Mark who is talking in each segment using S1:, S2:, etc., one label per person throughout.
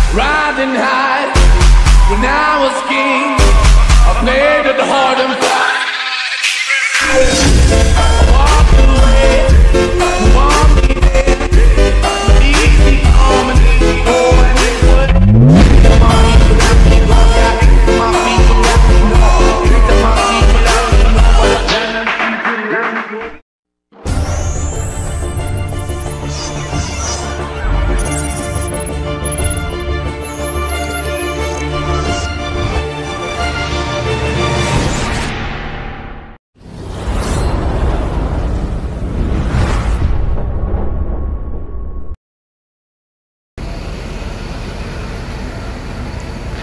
S1: Riding high when I was king. I played at the hard and fast. Walk away, want me there. Easy on and easy going.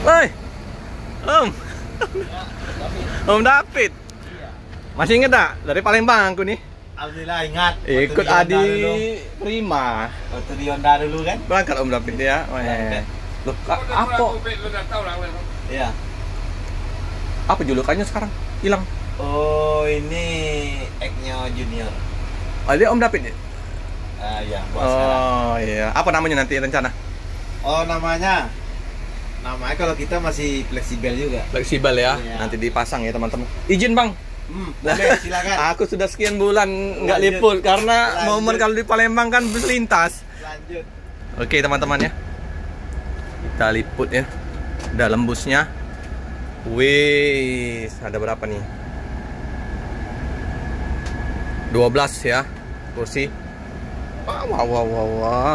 S2: Woi, Om David, masih inget tak dari Palembang aku nih?
S3: Alhamdulillah ingat.
S2: Ikut Adi Prima.
S3: Waktu di Honda dulu kan?
S2: Berangkat Om David ya. Loh, apa?
S3: Iya.
S2: Apa julukannya sekarang? Hilang.
S3: Oh ini Eknyo Junior.
S2: Oh dia Om David ya?
S3: Iya, buat sekarang.
S2: Oh iya. Apa namanya nanti rencana?
S3: Oh namanya kalau kita masih fleksibel juga.
S2: Fleksibel ya.
S3: Iya.
S2: Nanti dipasang ya teman-teman. Izin Bang.
S3: Boleh silakan.
S2: Aku sudah sekian bulan nggak liput karena momen kalau di Palembang kan bus lintas.
S3: Lanjut.
S2: Oke teman-teman ya, kita liput ya dalam busnya. Wih, ada berapa nih? 12 ya kursi. Wah.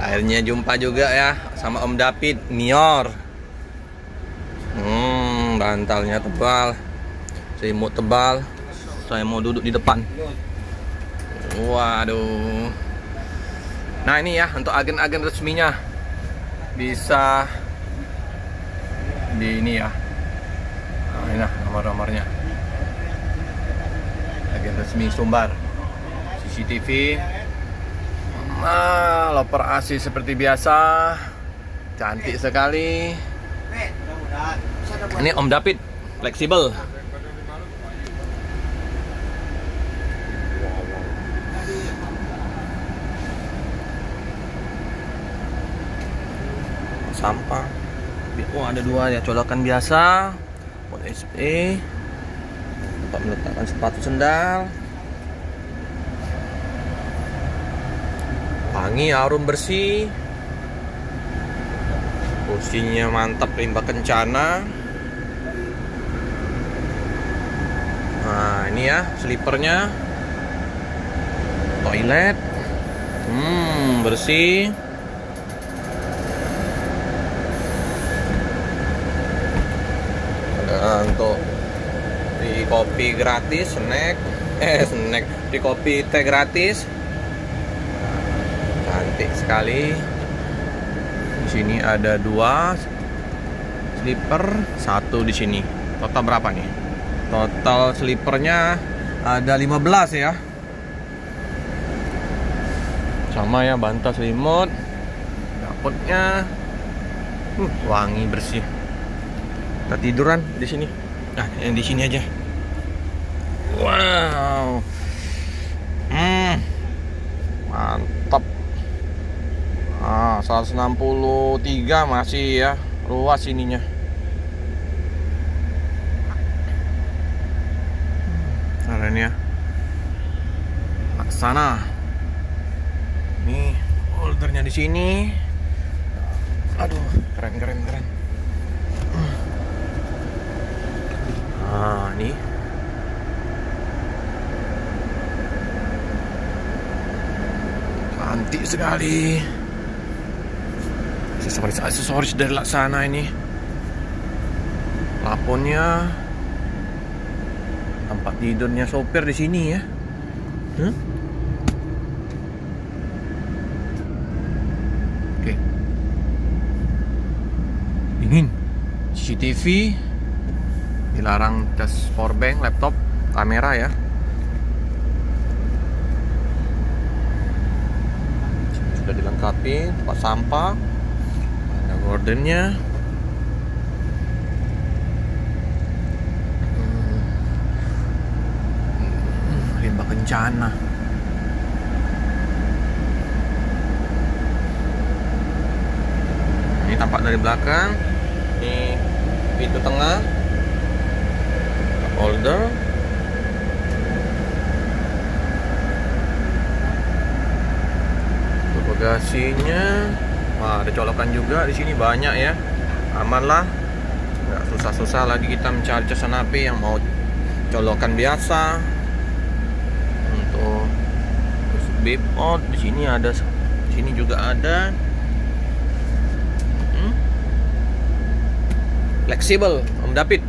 S2: Akhirnya jumpa juga ya sama Om David Mior. Bantalnya tebal, selimut tebal. Saya mau duduk di depan. Waduh. Nah ini ya untuk agen-agen resminya bisa di ini ya. Nah, ini lah nomor-nomornya. Agen resmi Sumbar. CCTV. Nah, loper AC seperti biasa. Cantik sekali. Ini Om David fleksibel. Sampah. Oh ada dua ya, colokan biasa. Buat SPE. Tempat meletakkan sepatu sendal. Wangi, harum, bersih. Kursinya mantap, limbah kencana. Nah ini ya slipernya. Toilet. Bersih. Ada untuk di kopi gratis, snack. Di kopi teh gratis. Cantik sekali. Di sini ada 2 slipper, 1 di sini. Total berapa nih? Total slippernya ada 15 ya. Sama ya, bantal selimut. Dapurnya wangi, bersih. Kita tiduran di sini. Nah, yang di sini aja. Wow. Mantap. 163 masih ya, luas ininya. Keren ya. Sana. Nih, holdernya di sini. Aduh, keren. Nah, nih. Cantik sekali. Aksesoris dari Laksana ini. Plafonnya, tempat tidurnya sopir di sini ya. Oke. Dingin. CCTV. Dilarang cas powerbank, laptop, kamera ya. Sudah dilengkapi tempat sampah. Ada gordennya. Limbah kencana. tampak dari belakang. Ini pintu tengah, holder. Untuk bagasinya, wah, ada colokan juga di sini banyak ya. Aman lah, nggak susah-susah lagi kita mencari casan api yang mau colokan biasa. Untuk beep out di sini ada, di sini juga ada. Fleksibel, Om David.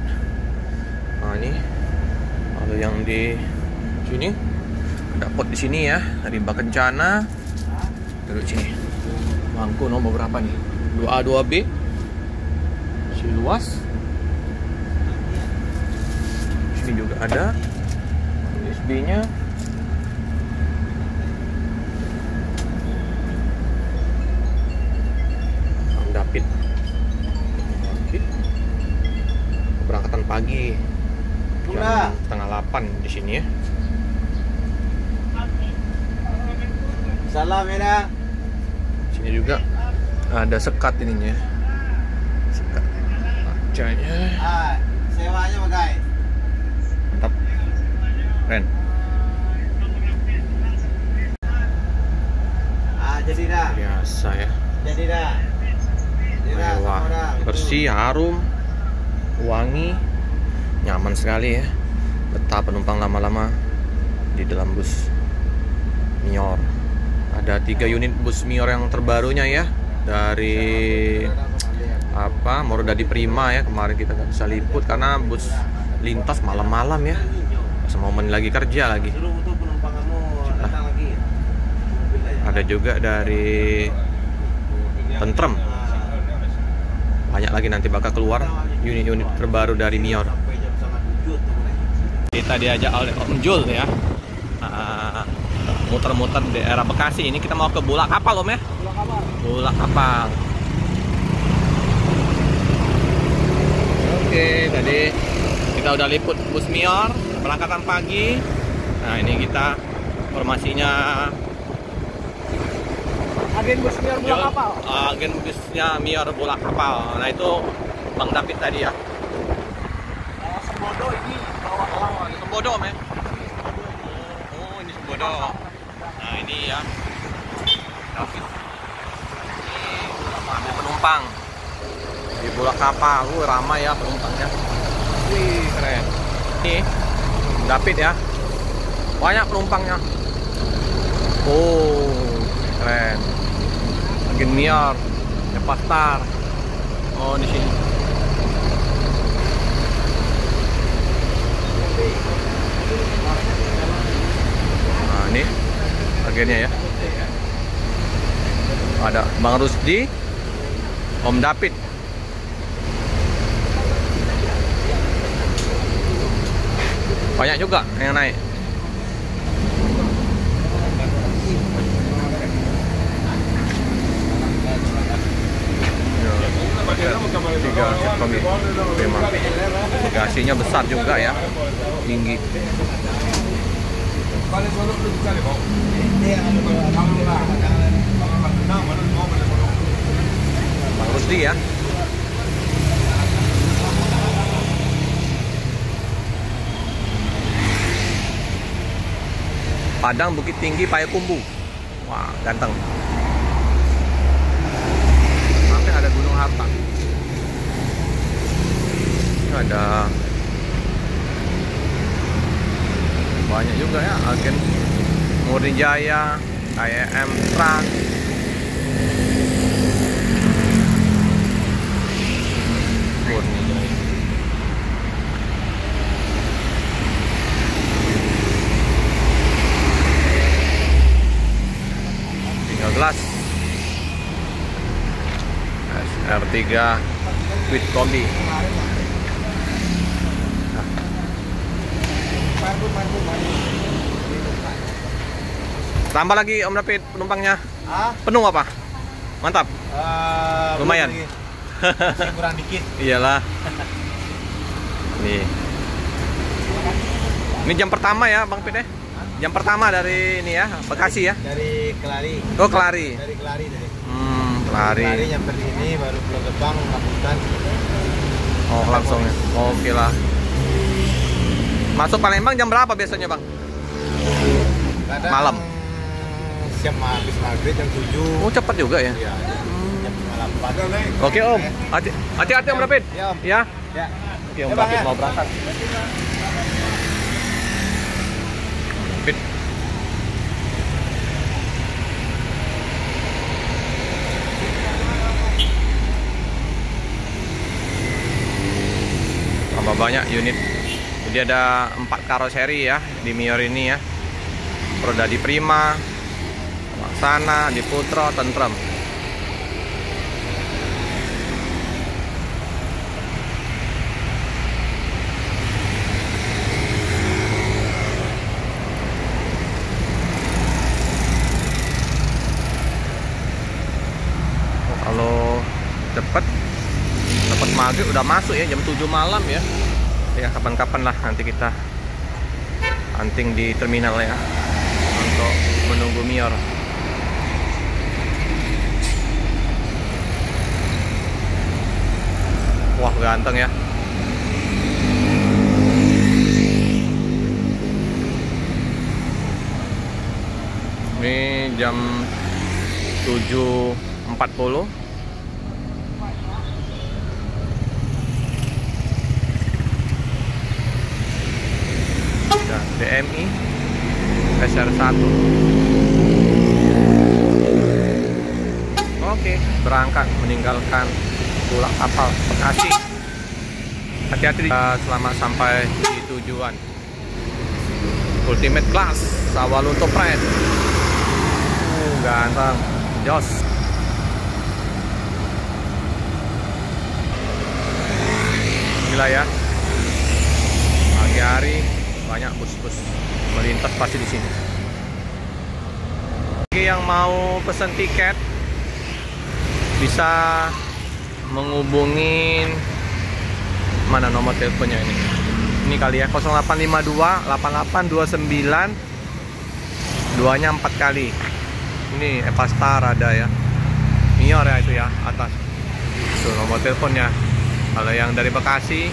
S2: Nah ini, kalau yang di sini ada pot di sini ya, dari bak kencana. Terus sini, bangku nomor berapa nih? 2A 2B, masih luas. Sini juga ada USB-nya. Om David. Keberangkatan pagi jam setengah 8 di sini ya.
S3: Salam ya.
S2: Sini juga ada sekat ininya. Sekat kacanya.
S3: Sewanya bagai.
S2: Mantap. Keren.
S3: Jadi dah.
S2: Biasa ya.
S3: Jadi dah.
S2: Wah, bersih, harum, wangi, nyaman sekali ya. Betah penumpang lama-lama di dalam bus Mior. Ada 3 unit bus Mior yang terbarunya ya, dari Morodadi Prima ya. Kemarin kita nggak bisa liput karena bus lintas malam-malam ya, semomen lagi kerja lagi. Ada juga dari Tentrem. Banyak lagi nanti bakal keluar unit-unit terbaru dari Mior. Kita diajak oleh Om Jul ya, muter-muter di daerah Bekasi. Ini kita mau ke Bulak Kapal Om ya. Bulak Kapal. Oke, tadi kita udah liput bus Mior, berangkatan pagi. Nah ini kita informasinya.
S3: Agen bus Mior Bulak Kapal.
S2: Agen busnya Mior Bulak Kapal. Nah itu Bang David tadi ya.
S3: Sembodo ini bawa lawan.
S2: Sembodo Om ya. Oh ini Sembodo. Nah ini ya David. Ini ambil penumpang di Bulak Kapal. Ramai ya penumpangnya. Wih keren. Ini David ya. Banyak penumpangnya. Oh keren. Agen Mior, Cepastar. Oh di sini. Nah ini agennya ya. Ada Bang Rusdi, Om David. Banyak juga yang naik. Tiga kami memang bagasinya besar juga ya, tinggi. Bang Rusdi ya. Padang Bukit Tinggi Payakumbuh. Wah, ganteng. Sampai ada Gunung Harta. Ini ada banyak juga ya, agen Murni Jaya, KM Trans. Murni Jaya. Gelas SR3 Quid Kombi. Tambah lagi Om David penumpangnya. Penuh apa? Mantap. Lumayan.
S3: Masih kurang dikit.
S2: Iyalah. Nih. Ini jam pertama ya Bang Pit ya? Jam pertama dari ini ya, Bekasi ya?
S3: Dari Kelari.
S2: Oh Kelari.
S3: Dari Kelari tadi.
S2: Lari.
S3: Lari nyampe sini baru Pulau Gebang lakukan.
S2: Oh langsung ya. Oke lah. Masuk Palembang jam berapa biasanya bang?
S3: Kadang
S2: Malam.
S3: Siap habis maghrib jam 7.
S2: Oh cepat juga ya.
S3: Iya, jam 8.
S2: Oke om. Hati-hati om David.
S3: Ya, Om.
S2: Ya.
S3: Ya.
S2: Oke om
S3: Ya, Bang,
S2: David
S3: ya.
S2: mau berangkat. David. Tambah banyak unit. Jadi ada 4 karoseri ya di Mior ini ya. Roda di Prima, Laksana, di Putro, Tentrem. Kalau cepet dapat maghrib udah masuk ya jam 7 malam ya. Ya kapan-kapan lah nanti kita hunting di terminal ya untuk menunggu Mior. Wah ganteng ya. Ini jam 7.40. DMI SR1. Oke, berangkat meninggalkan pulau kapal Bekasi. Hati-hati selamat sampai di tujuan. Ultimate Class Sawalunto Pride. Ganteng, jos. Gila ya. Pagi hari banyak bus-bus melintas pasti di sini. Bagi yang mau pesan tiket bisa menghubungin mana nomor teleponnya ini. Ini kali ya 0852 8829 2-nya 4 kali. Ini Evastar ada ya. Mior ya itu ya atas. Tuh nomor teleponnya. Kalau yang dari Bekasi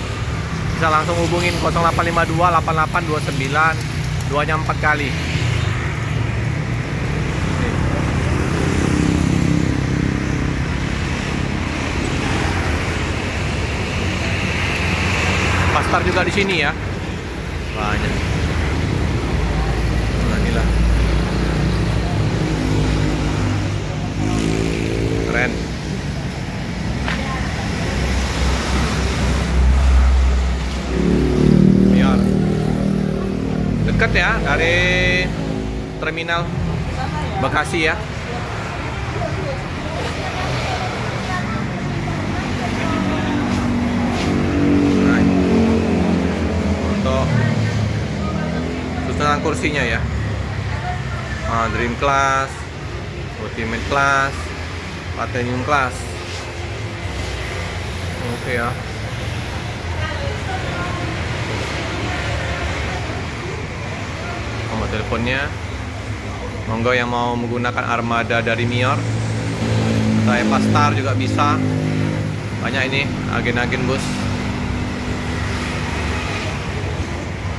S2: bisa langsung hubungin 0852 8829 2-nya 4 kali. Pastar juga di sini ya. Banyak. Nah, inilah. Keren. Mior. Dekat ya dari terminal Bekasi ya. Susunan kursinya ya, Dream Class, Ultimate Class, Platinum Class. Oke ya. Nomor teleponnya. Monggo yang mau menggunakan armada dari Mior atau Evastar juga bisa. Banyak ini agen-agen bus.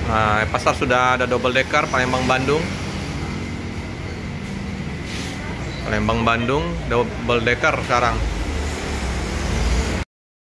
S2: Nah, Evastar sudah ada double decker Palembang-Bandung. Palembang-Bandung double decker sekarang.